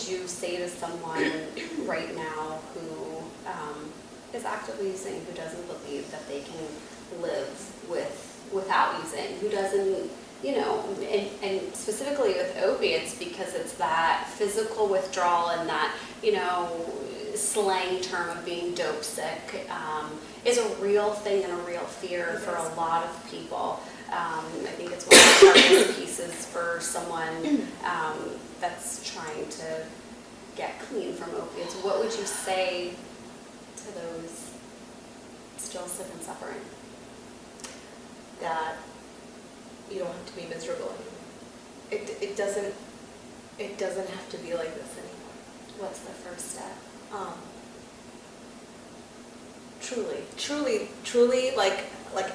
would you say to someone right now who is actively using, who doesn't believe that they can live without using, who doesn't, you know, and specifically with opiates, because it's that physical withdrawal and that, you know, slang term of being dope sick is a real thing and a real fear for a lot of people. I think it's one of the hardest pieces for someone that's trying to get clean from opiates. What would you say to those still sick and suffering? That you don't have to be miserable anymore. It doesn't have to be like this anymore. What's the first step? Truly, like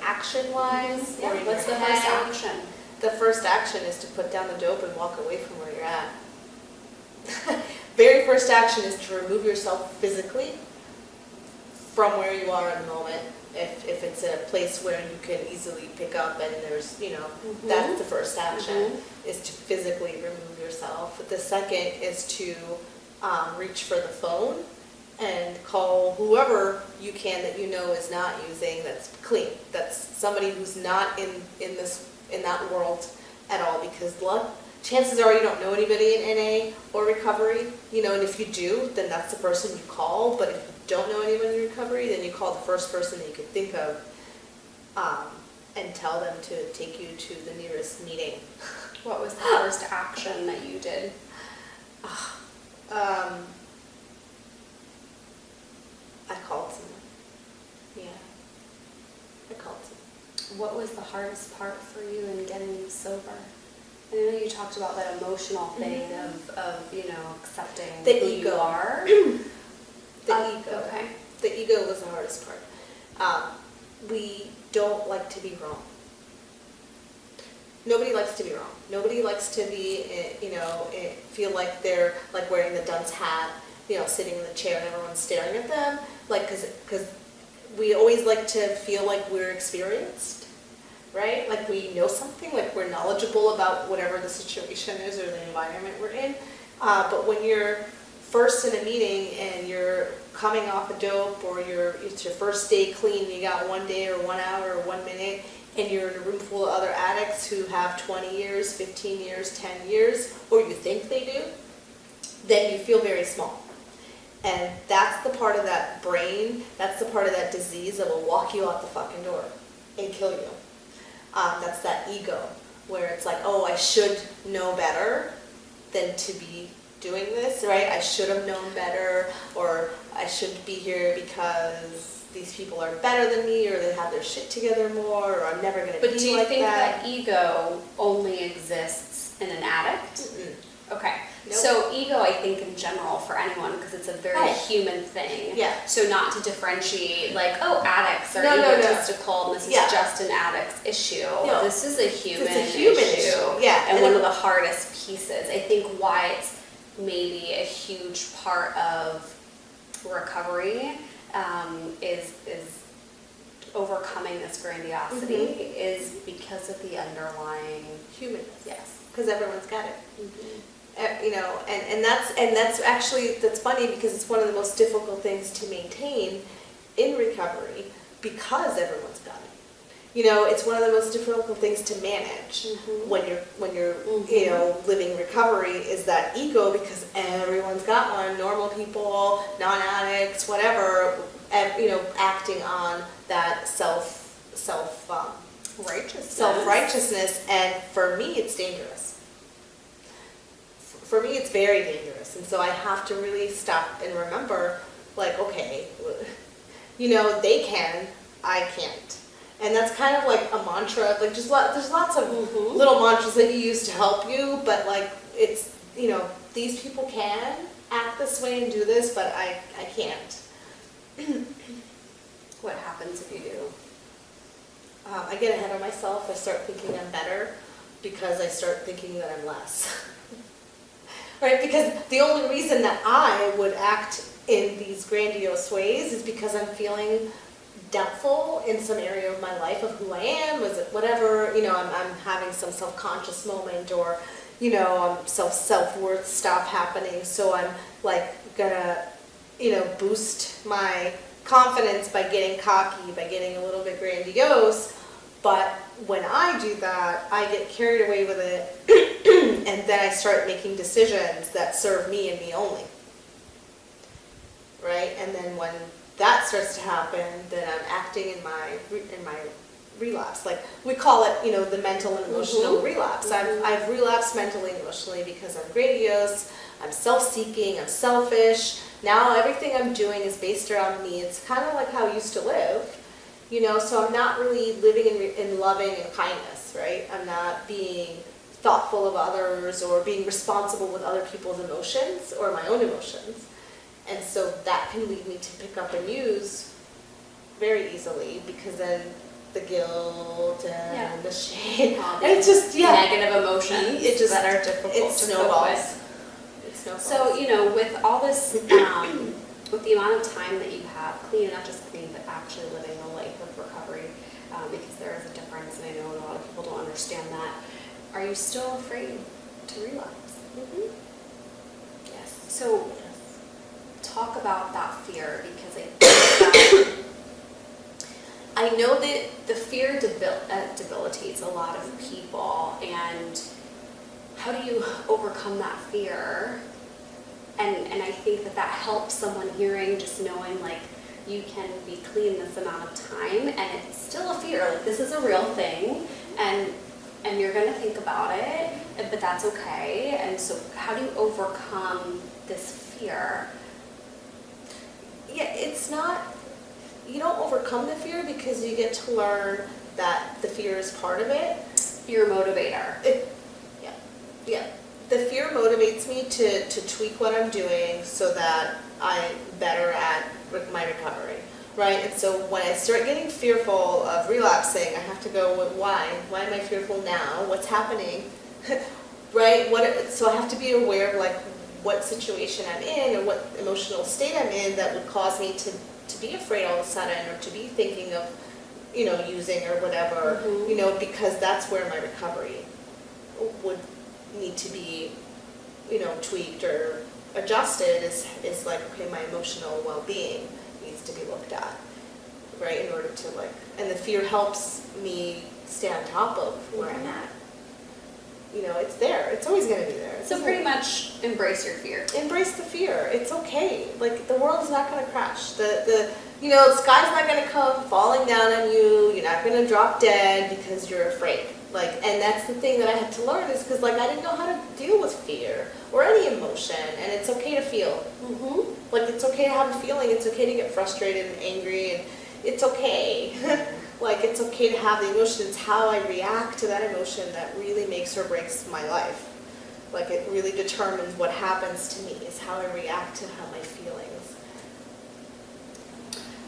action-wise. Yeah. What's the first action? The first action is to put down the dope and walk away from where you're at. Very first action is to remove yourself physically from where you are at the moment. If it's a place where you can easily pick up and there's, you know, that's the first action, is to physically remove yourself. The second is to reach for the phone and call whoever you can that you know is not using, that's clean, that's somebody who's not in that world at all, because chances are you don't know anybody in NA or recovery, you know, and if you do, then that's the person you call. But if you don't know anyone in recovery, then you call the first person that you could think of and tell them to take you to the nearest meeting. What was the first action that you did? I called someone. Yeah, I called someone. What was the hardest part for you in getting sober? I know you talked about that emotional thing of you know, accepting the who ego. you are. The ego. Okay. The ego was the hardest part. We don't like to be wrong. Nobody likes to be wrong. Nobody likes to be, you know, feel like they're like wearing the dunce hat, you know, sitting in the chair and everyone's staring at them. Like, because we always like to feel like we're experienced, right? Like we know something, like we're knowledgeable about whatever the situation is or the environment we're in. But when you're first in a meeting and you're coming off a dope, or it's your first day clean, you got 1 day or 1 hour or 1 minute, and you're in a room full of other addicts who have 20 years, 15 years, 10 years, or you think they do, then you feel very small. And that's the part of that brain, that's the part of that disease that will walk you out the fucking door and kill you. That's that ego, where it's like, oh, I should know better than to be doing this, right? I should have known better, or I shouldn't be here because these people are better than me, or they have their shit together more, or I'm never going to be like that. But do you think that ego only exists in an addict? Mm-mm. Okay. Nope. So ego, I think, in general for anyone, because it's a very human thing. Yeah. So not to differentiate, like, oh, addicts are No. egotistical, and this is just an addict's issue. No. This is a human, issue. Yeah. And one of the hardest pieces. I think why it's maybe a huge part of recovery is overcoming this grandiosity is because of the underlying humanness. Yes. Because everyone's got it. You know, and that's actually, that's funny, because it's one of the most difficult things to maintain in recovery, because everyone's got it. You know, it's one of the most difficult things to manage when you're you know, living recovery, is that ego, because everyone's got one. Normal people, non-addicts, whatever, you know, acting on that self-righteousness, and for me, it's dangerous. For me, it's very dangerous, and so I have to really stop and remember, like, okay, you know, they can, I can't. And that's kind of like a mantra, like just there's lots of little mantras that you use to help you, but like, it's, you know, these people can act this way and do this, but I can't. What happens if you do? I get ahead of myself. I start thinking I'm better, because I start thinking that I'm less. Right? Because the only reason that I would act in these grandiose ways is because I'm feeling doubtful in some area of my life of who I am, was it whatever, you know, I'm having some self-conscious moment, or, some self-worth stuff happening, so I'm like gonna, boost my confidence by getting cocky, by getting a little bit grandiose. But when I do that, I get carried away with it, and then I start making decisions that serve me and me only. Right? And then when that starts to happen, then I'm acting in my relapse. Like we call it, the mental and emotional relapse. I've relapsed mentally and emotionally because I'm grandiose, I'm self-seeking, I'm selfish. Now everything I'm doing is based around me. It's kind of like how I used to live. So I'm not really living in loving and kindness, right? I'm not being thoughtful of others or being responsible with other people's emotions or my own emotions. And so that can lead me to pick up and use very easily, because then the guilt and the shame, and it's just, negative emotions that are difficult it to snowballs. cope with. It snowballs. So, with all this, with the amount of time that you have clean, not just clean, but actually living a life of recovery, because there is a difference, and I know a lot of people don't understand that. Are you still afraid to relapse? Mm-hmm. Yes. So, talk about that fear, because I think that I know that the fear debilitates a lot of people, and how do you overcome that fear? And I think that helps someone hearing, just knowing like you can be clean this amount of time, and it's still a fear. Like this is a real thing, and you're gonna think about it, but that's okay. And so, how do you overcome this fear? Yeah, it's not. You don't overcome the fear, because you get to learn that the fear is part of it. Your motivator. Yeah. The fear motivates me to tweak what I'm doing so that I'm better at my recovery, right? And so when I start getting fearful of relapsing, I have to go, why? Why am I fearful now? What's happening? Right? So I have to be aware of like what situation I'm in or what emotional state I'm in that would cause me to be afraid all of a sudden, or to be thinking of, using or whatever, because that's where my recovery would need to be, tweaked or adjusted, is like, okay, my emotional well-being needs to be looked at, right, in order to and the fear helps me stay on top of where I'm at. It's there. It's always going to be there. So pretty much embrace your fear. Embrace the fear. It's okay. Like the world's not going to crash. The sky's not going to come falling down on you. You're not going to drop dead because you're afraid. And that's the thing that I had to learn, is because I didn't know how to deal with fear or any emotion, and it's okay to feel. Mm-hmm. It's okay to have a feeling. It's okay to get frustrated and angry, and it's okay. It's okay to have the emotion. It's how I react to that emotion that really makes or breaks my life. It really determines what happens to me, is how I react to my feelings.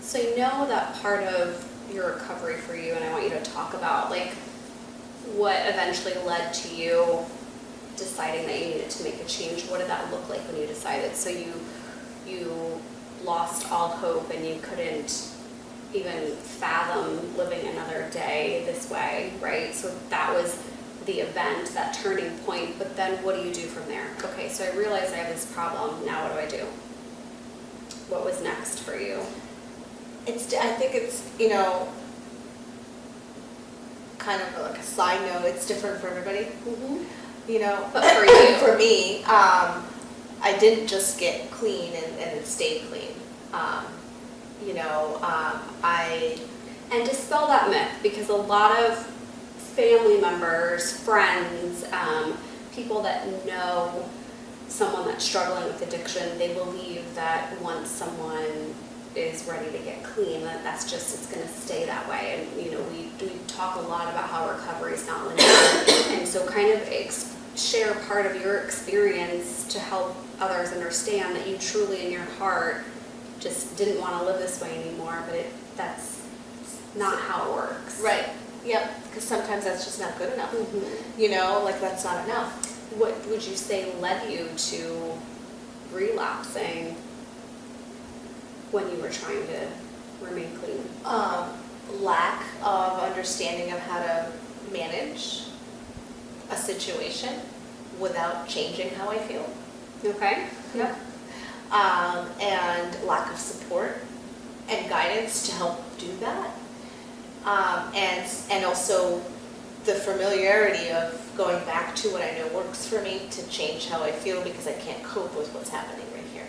So I know that part of your recovery for you, and I want you to talk about what eventually led to you deciding that you needed to make a change. What did that look like when you decided? So you lost all hope, and you couldn't even fathom living another day this way, right? So that was the event, that turning point. But then what do you do from there? Okay, so I realize I have this problem. Now what do I do? What was next for you? I think it's, kind of like a side note, it's different for everybody. Mm-hmm. But for you? For me, I didn't just get clean and stay clean. And dispel that myth, because a lot of family members, friends, people that know someone that's struggling with addiction, they believe that once someone is ready to get clean, that's just, it's going to stay that way. And we talk a lot about how recovery is not linear, and so kind of share part of your experience to help others understand that you truly in your heart just didn't want to live this way anymore, but that's not how it works. Right. Yep. Because sometimes that's just not good enough. Mm-hmm. That's not enough. What would you say led you to relapsing when you were trying to remain clean? Lack of understanding of how to manage a situation. without changing how I feel. Okay. Yep. And lack of support and guidance to help do that. And also the familiarity of going back to what I know works for me to change how I feel because I can't cope with what's happening right here.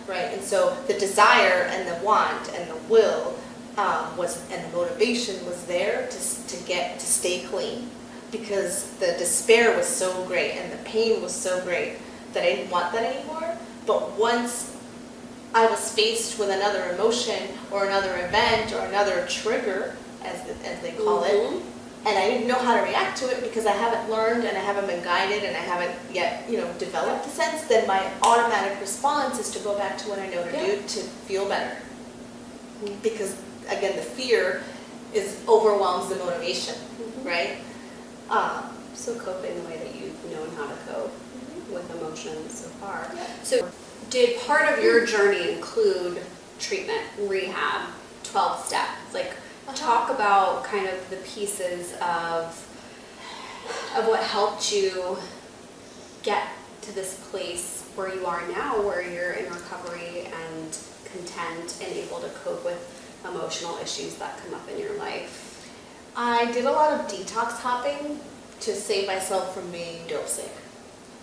Right? And so the desire and the want and the will and the motivation was there to stay clean, because the despair was so great and the pain was so great that I didn't want that anymore. But once I was faced with another emotion or another event or another trigger, as they call it, and I didn't know how to react to it because I haven't learned and I haven't been guided and I haven't yet, developed a sense, then my automatic response is to go back to what I know to do to feel better. Because again, the fear overwhelms the motivation, right? So coping the way that you've known how to cope with emotions so far. Yeah. So did part of your journey include treatment, rehab, 12 steps? Like, talk about kind of the pieces of what helped you get to this place where you are now, where you're in recovery and content and able to cope with emotional issues that come up in your life. I did a lot of detox hopping to save myself from being dope sick,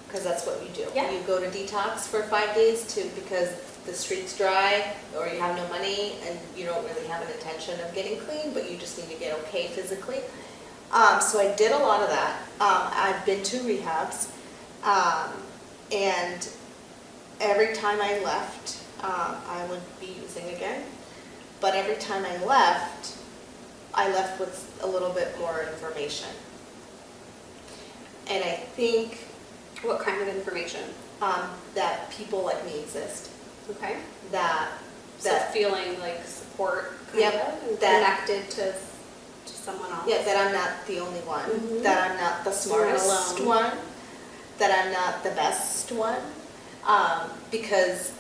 because that's what you do. Yeah. You go to detox for 5 days because the street's dry or you have no money and you don't really have an intention of getting clean, but you just need to get okay physically. So I did a lot of that. I've been to rehabs, and every time I left, I would be using again. But every time I left with a little bit more information. And I think... What kind of information? That people like me exist. Okay. That feeling like support, yep, and connected to someone else. Yeah, that I'm not the only one, that I'm not the smartest one, that I'm not the best one. Because,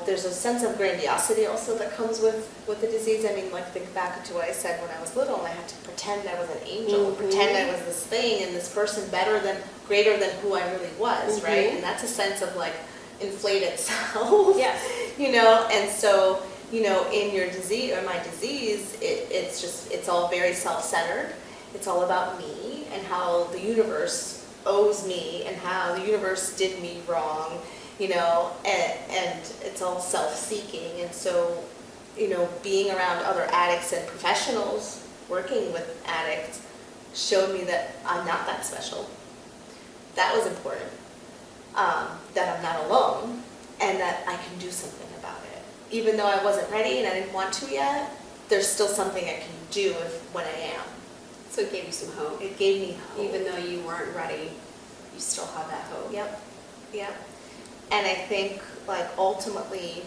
there's a sense of grandiosity also that comes with the disease. I mean, like, think back to what I said when I was little and I had to pretend I was an angel, pretend I was this thing and this person greater than who I really was, right? And that's a sense of, like, inflated self. Yes. And so, in your disease, or my disease, it's all very self-centered. It's all about me and how the universe owes me and how the universe did me wrong, and it's all self-seeking. And so, being around other addicts and professionals working with addicts showed me that I'm not that special. That was important. That I'm not alone and that I can do something about it. Even though I wasn't ready and I didn't want to yet, there's still something I can do when I am. So it gave you some hope. It gave me hope. Even though you weren't ready, you still had that hope. Yep. And I think, like, ultimately,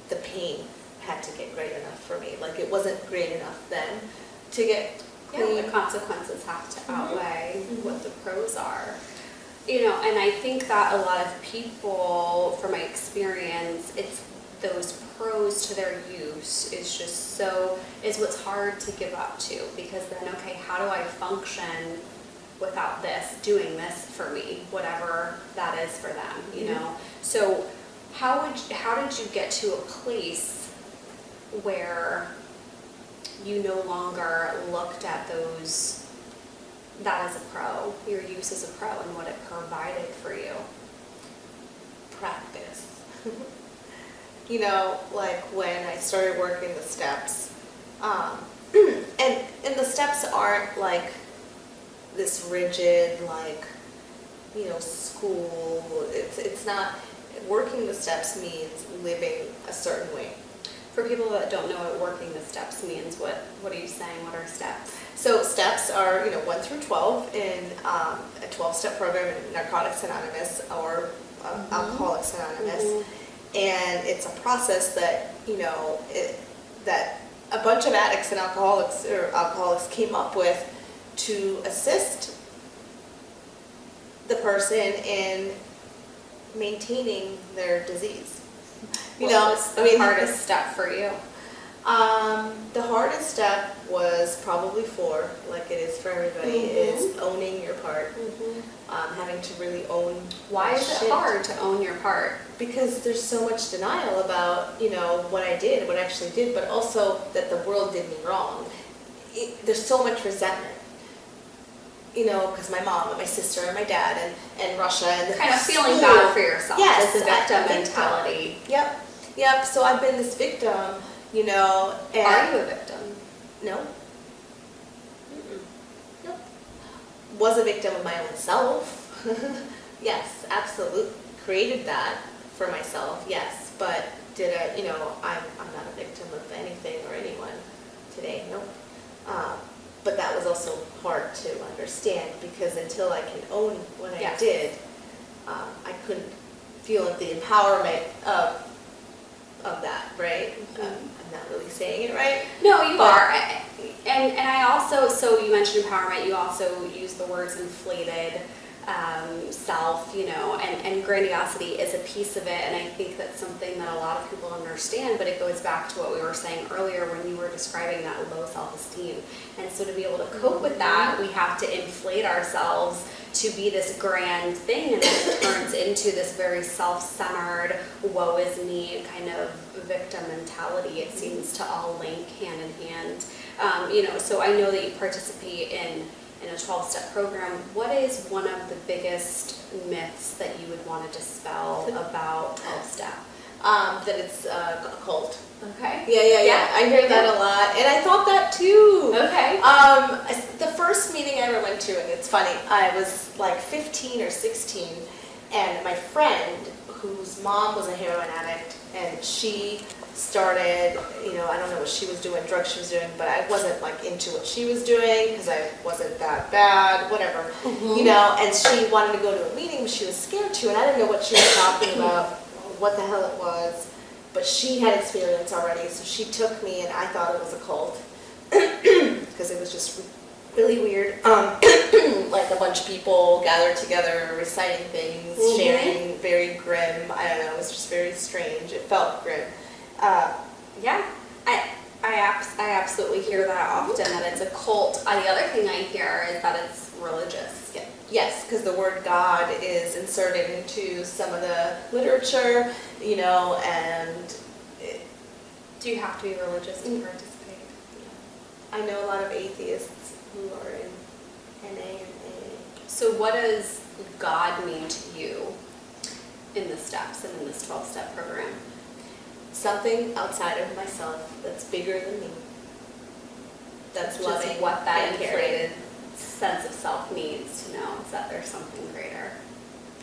the pain had to get great enough for me. Like, it wasn't great enough then to get clean. Yeah, the consequences have to outweigh what the pros are. And I think that a lot of people, from my experience, it's those pros to their use is what's hard to give up to, because then, okay, how do I function without this, doing this for me, whatever that is for them, So how did you get to a place where you no longer looked at that as a pro, your use as a pro, and what it provided for you? Practice. Like when I started working the steps, and the steps aren't like this rigid, like, school. It's not, working the steps means living a certain way. For people that don't know what working the steps means, what are you saying? What are steps? So steps are, 1 through 12 in a 12-step program in Narcotics Anonymous or Alcoholics Anonymous. And it's a process that, that a bunch of addicts and alcoholics came up with to assist the person in maintaining their disease. What was the hardest step for you? The hardest hardest step was probably 4, like it is for everybody, is owning your part. Having to really own. Why is it hard to own your part? Because there's so much denial about, you know, what I did, what I actually did, but also that the world did me wrong. There's so much resentment. You know, because my mom and my sister and my dad and Russia and kind of feeling bad for yourself. Yes, as a victim mentality. Yep. So I've been this victim, you know. And are you a victim? No. Nope. Was a victim of my own self. Yes, absolutely. Created that for myself. Yes, but did I? You know, I'm not a victim of anything or anyone today. Nope. But that was also hard to understand because until I can own what I did, I couldn't feel the empowerment of that, right? I'm not really saying it right. No, you are. And I also, so you mentioned empowerment, you also use the words inflated, self, you know, and grandiosity is a piece of it, and I think that's something that a lot of people understand, but it goes back to what we were saying earlier when you were describing that low self-esteem. And so to be able to cope with that, we have to inflate ourselves to be this grand thing, and then it turns into this very self-centered, woe is me kind of victim mentality. It seems to all link hand in hand. You know, so I know that you participate in a 12-step program. What is one of the biggest myths that you would want to dispel about 12-step? That it's a cult. Okay. Yeah. I hear that a lot, and I thought that too. Okay. The first meeting I ever went to, and it's funny, I was like 15 or 16, and my friend, whose mom was a heroin addict, and she started, you know, I don't know what she was doing, drugs she was doing, but I wasn't like into what she was doing because I wasn't that bad, whatever, you know, and she wanted to go to a meeting, but she was scared to, and I didn't know what she was talking about, what the hell it was, but she had experience already, so she took me, and I thought it was a cult because it was just really weird, like a bunch of people gathered together, reciting things, sharing, very grim, I don't know, it was just very strange, it felt grim. Yeah, I absolutely hear that often, that it's a cult. The other thing I hear is that it's religious. Yeah. Yes, because the word God is inserted into some of the literature, you know, and... Do you have to be religious to participate? Yeah. I know a lot of atheists who are in NA and AA. So what does God mean to you in the steps and in this 12-step program? Something outside of myself that's bigger than me. That's just loving. What that inflated sense of self needs to know is that there's something greater.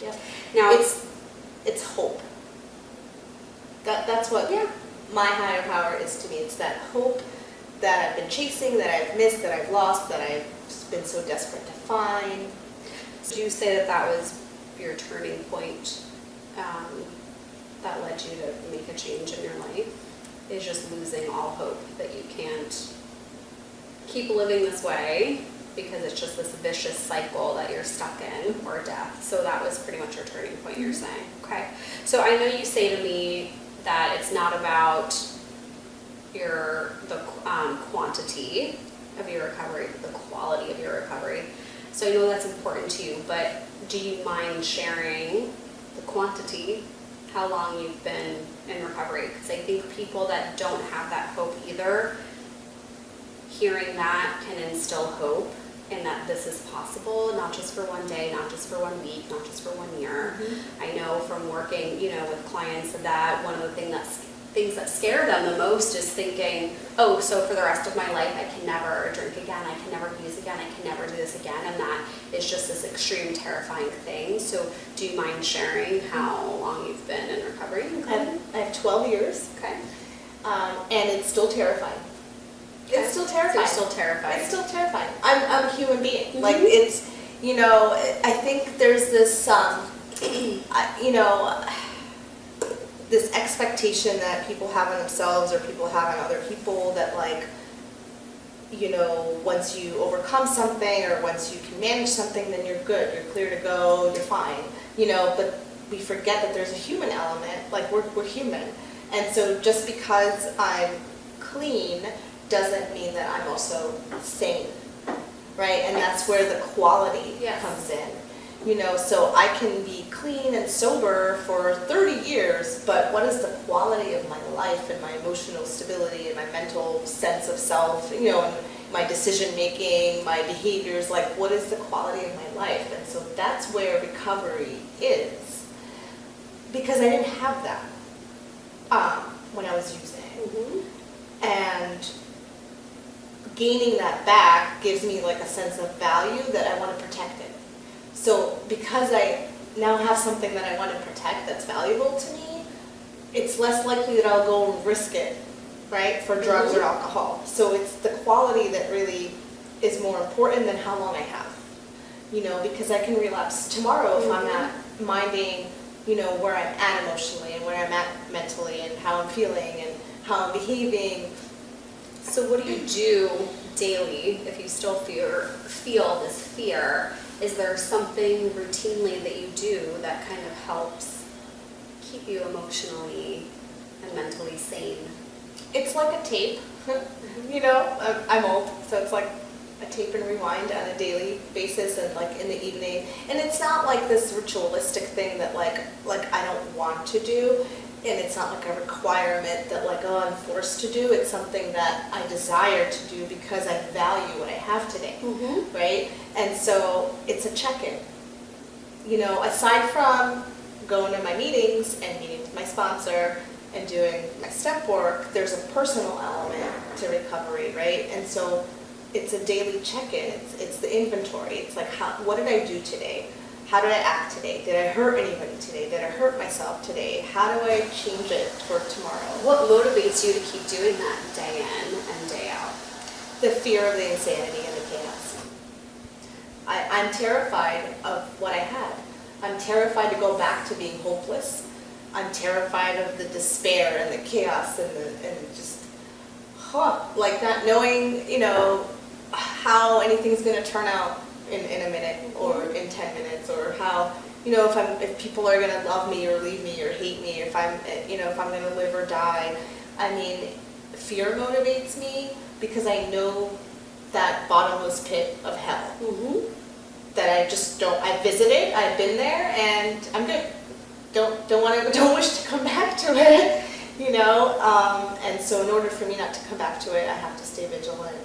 Yep. Now it's hope. That's what my higher power is to me. It's that hope that I've been chasing, that I've missed, that I've lost, that I've been so desperate to find. Do you say that that was your turning point? That led you to make a change in your life, is just losing all hope that you can't keep living this way because it's just this vicious cycle that you're stuck in, or death. So that was pretty much your turning point, you're saying. Okay. So I know you say to me that it's not about the quantity of your recovery, but the quality of your recovery. So I know that's important to you, but do you mind sharing the quantity? How long you've been in recovery? Because I think people that don't have that hope either, hearing that can instill hope in that this is possible, not just for one day, not just for 1 week, not just for 1 year. I know from working, you know, with clients that one of the things that scare them the most is thinking, oh, so for the rest of my life I can never drink again, I can never use again, I can never do this again, and that is just this extreme terrifying thing. So do you mind sharing how long you've been in recovery? I have 12 years. Okay. And it's still terrifying. Okay. It's still terrifying. It's still terrifying. It's still terrifying. I'm a human being. Like, it's, you know, I think there's this, you know, this expectation that people have on themselves or people have on other people that, like, you know, once you overcome something or once you can manage something, then you're good, you're clear to go, you're fine, you know, but we forget that there's a human element, like we're human. And so just because I'm clean doesn't mean that I'm also sane, right? And that's where the quality Yes. comes in. You know, so I can be clean and sober for 30 years, but what is the quality of my life and my emotional stability and my mental sense of self, you know, and my decision making, my behaviors, like what is the quality of my life? And so that's where recovery is. Because I didn't have that when I was using. Mm-hmm. And gaining that back gives me like a sense of value that I want to protect it. So because I now have something that I want to protect that's valuable to me, it's less likely that I'll go and risk it, right, for drugs or alcohol. So it's the quality that really is more important than how long I have. You know, because I can relapse tomorrow if I'm not minding, you know, where I'm at emotionally and where I'm at mentally and how I'm feeling and how I'm behaving. So what do you do daily if you still feel this fear? Is there something routinely that you do that kind of helps keep you emotionally and mentally sane? It's like a tape, you know, I'm old, so it's like a tape and rewind on a daily basis and like in the evening. And it's not like this ritualistic thing that like I don't want to do. And it's not like a requirement that like, oh, I'm forced to do. It's something that I desire to do because I value what I have today, right? And so it's a check-in. You know, aside from going to my meetings and meeting with my sponsor and doing my step work, there's a personal element to recovery, right? And so it's a daily check-in. It's the inventory. It's like, what did I do today? How did I act today? Did I hurt anybody today? Did I hurt myself today? How do I change it for tomorrow? What motivates you to keep doing that day in and day out? The fear of the insanity and the chaos. I'm terrified of what I had. I'm terrified to go back to being hopeless. I'm terrified of the despair and the chaos and just, like not knowing, you know, how anything's going to turn out in a minute or in 10 minutes, or how, you know, if people are going to love me or leave me or hate me, if I'm going to live or die. I mean, fear motivates me because I know that bottomless pit of hell that I just don't. I visited, I've been there, and I'm good. Don't wish to come back to it, you know. And so in order for me not to come back to it, I have to stay vigilant